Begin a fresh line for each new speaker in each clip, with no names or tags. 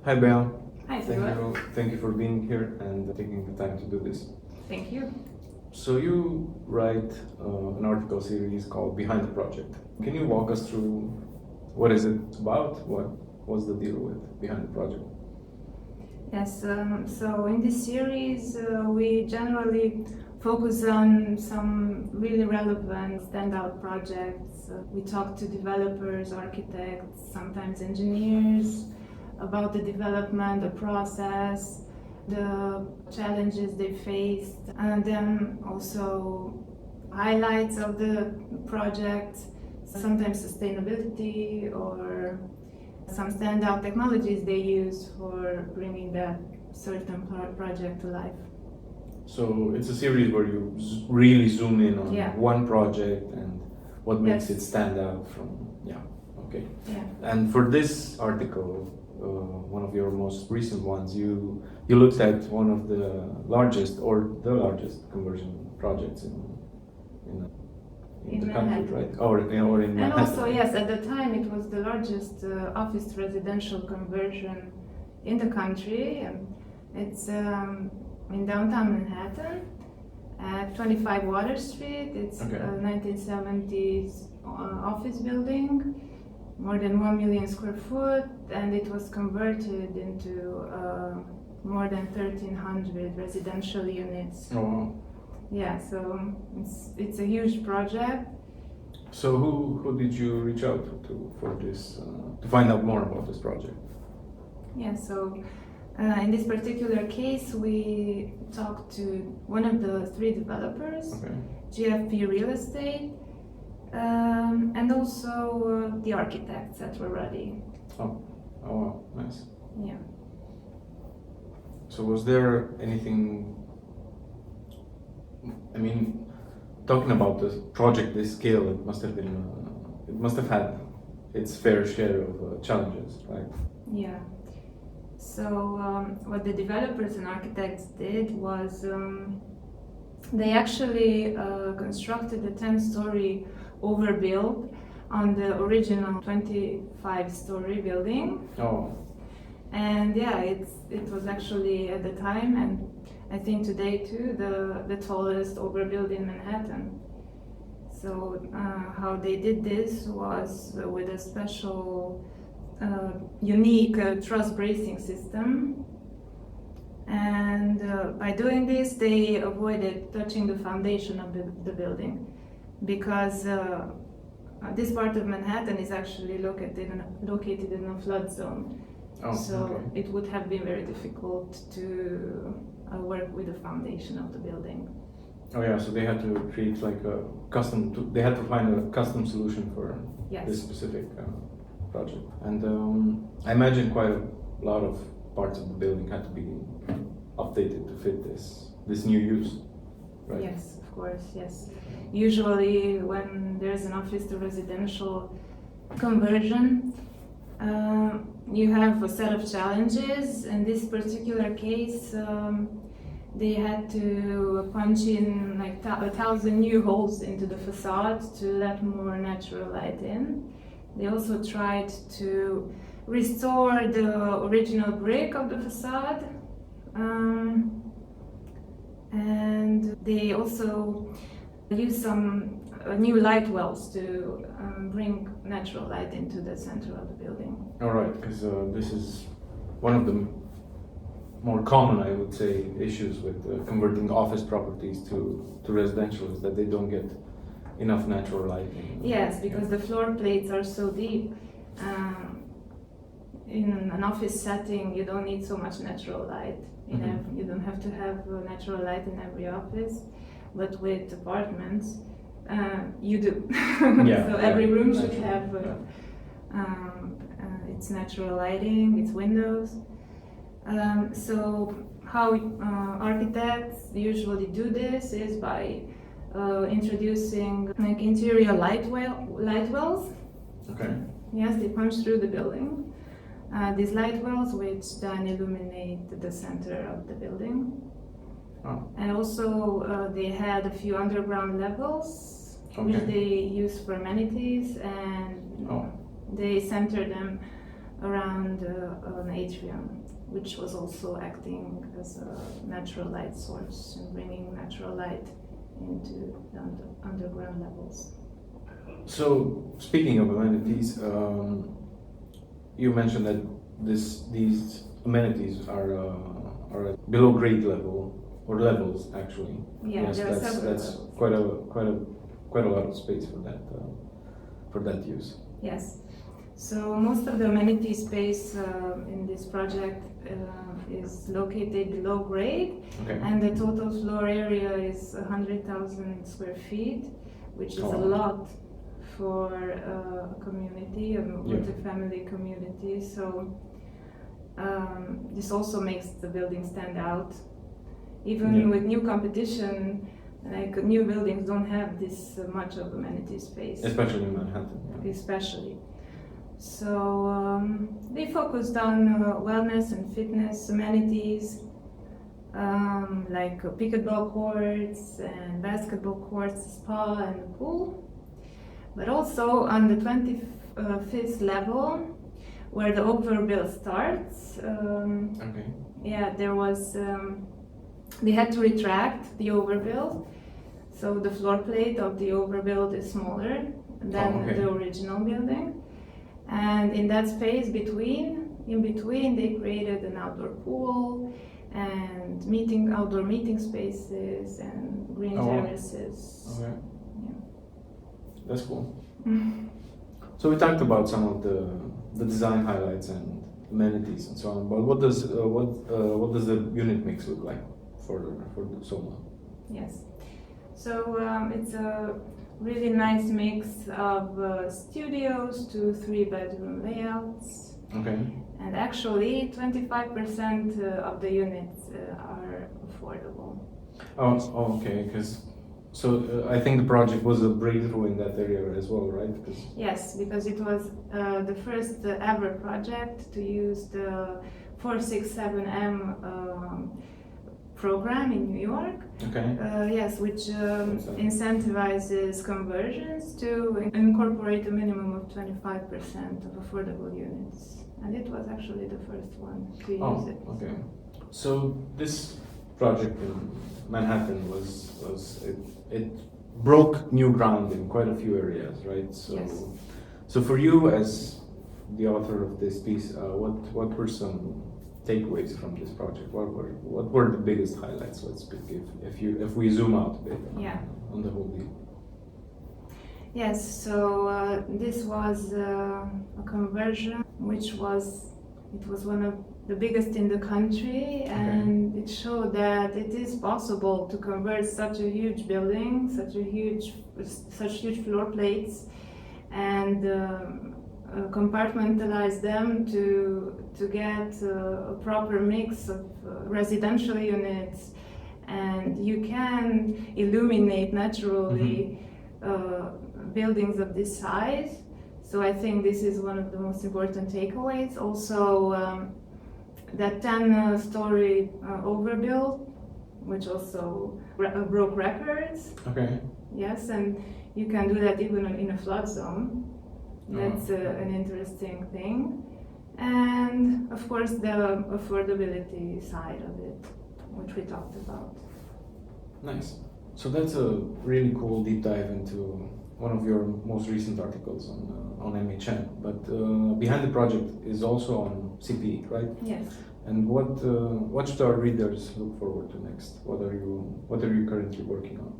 Hi, Bea.
Hi,
Thank you for being here and taking the time to do this.
Thank you.
So you write an article series called Behind the Project. Can you walk us through what is it about? What's the deal with Behind the Project?
Yes, so in this series, we generally focus on some really relevant standout projects. We talk to developers, architects, sometimes engineers about the development, the process, the challenges they faced, and then also highlights of the project, sometimes sustainability or some standout technologies they use for bringing that certain project to life.
So it's a series where you really zoom in on
Yeah.
one project and what makes
Yes.
it stand out from, okay.
Yeah.
And for this article, one of your most recent ones, you looked at one of the largest conversion projects in the country,
Manhattan.
right? Or in
And
Manhattan.
also, yes, at the time it was the largest office residential conversion in the country. And it's in downtown Manhattan at 25 Water Street. It's
Okay.
a 1970s office building, more than 1 million square foot, and it was converted into more than 1,300 residential units.
Oh, wow.
Yeah, so it's a huge project.
So who did you reach out to for this to find out more about this project?
Yeah, so in this particular case, we talked to one of the three developers,
Okay.
GFP Real Estate, and also the architects that were ready.
Oh, wow, nice.
Yeah.
So was there anything? I mean, talking about the project this scale, it must have had its fair share of challenges, right?
Yeah. So what the developers and architects did was they actually constructed a 10-story overbuild on the original 25-story building.
Oh,
And yeah, it was actually at the time, and I think today too, the tallest overbuild in Manhattan. So how they did this was with a special unique truss bracing system. And by doing this, they avoided touching the foundation of the building, because this part of Manhattan is actually located in a flood zone.
oh,
So
okay.
it would have been very difficult to work with the foundation of the building.
Oh yeah, so they had to create like a they had to find a custom solution for
Yes.
this specific project. And I imagine quite a lot of parts of the building had to be updated to fit this new use, right?
Yes, of course, yes. Usually when there's an office to residential conversion, you have a set of challenges. In this particular case, they had to punch in like 1,000 new holes into the facade to let more natural light in. They also tried to restore the original brick of the facade, and they also used some new light wells to bring natural light into the center of the building.
All right, because this is one of the more common, I would say, issues with converting office properties to residential is that they don't get enough natural light.
Yes, because the floor plates are so deep. In an office setting, you don't need so much natural light. You don't have to have natural light in every office, but with apartments, you do.
Yeah,
So every room should
natural,
have its natural lighting, its windows. So how architects usually do this is by introducing like interior light wells.
Okay.
Yes, they punch through the building. These light wells, which then illuminate the center of the building.
Oh.
And also they had a few underground levels, which
Okay.
they use for amenities, and
Oh.
they center them around an atrium, which was also acting as a natural light source and bringing natural light into the underground levels.
So, speaking of amenities, you mentioned that these amenities are at below grade level, or levels actually.
Yeah,
yes,
there are several
that's
levels.
quite a lot of space for that use.
Yes. So most of the amenity space in this project is located below grade,
Okay.
and the total floor area is 100,000 square feet, which is a lot for a community, a multi-family community. So this also makes the building stand out. Even with new competition, like new buildings don't have this much of amenity space.
Especially in Manhattan. Yeah.
Especially. So they focused on wellness and fitness amenities, like pickleball courts and basketball courts, spa and a pool. But also on the 25th level, where the overbuild starts, there was, they had to retract the overbuild. So the floor plate of the overbuild is smaller than the original building. And in that space in between, they created an outdoor pool and outdoor meeting spaces and green terraces.
Okay.
Yeah.
That's cool. So we talked about some of the design highlights and amenities and so on, but what does the unit mix look like for the SoMa?
Yes. So it's a really nice mix of studios to 3-bedroom layouts.
Okay.
And actually, 25% of the units are affordable.
Oh, okay. So I think the project was a breakthrough in that area as well, right?
Yes, because it was the first ever project to use the 467M program in New York.
Okay.
Yes, which incentivizes conversions to incorporate a minimum of 25% of affordable units. And it was actually the first one to use it.
Okay. So this project in Manhattan it broke new ground in quite a few areas, right? So,
yes.
So for you as the author of this piece, what were some takeaways from this project? What were the biggest highlights? Let's speak if we zoom out a bit on the whole deal.
Yes. So this was a conversion, which was one of the biggest in the country, and it showed that it is possible to convert such a huge building, such huge floor plates, and compartmentalize them to get a proper mix of residential units, and you can illuminate naturally buildings of this size. So I think this is one of the most important takeaways. Also, that 10-story overbuild, which also broke records.
Okay.
Yes, and you can do that even in a flood zone. That's an interesting thing. And of course the affordability side of it, which we talked about.
Nice. So that's a really cool deep dive into one of your most recent articles on MHN. But behind the project is also on CP, right?
Yes.
And what should our readers look forward to next? What are you currently working on?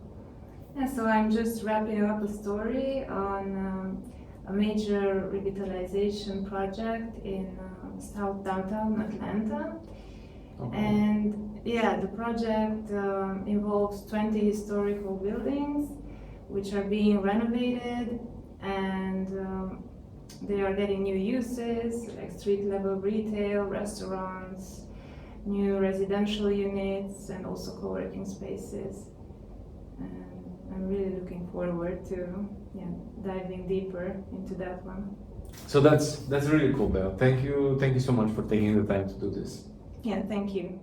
Yeah, so I'm just wrapping up a story on a major revitalization project in South Downtown Atlanta.
Okay.
And yeah, the project involves 20 historical buildings which are being renovated, and they are getting new uses like street level retail, restaurants, new residential units, and also co-working spaces. And I'm really looking forward to diving deeper into that one.
So that's really cool, Belle. Thank you so much for taking the time to do this.
Yeah, thank you.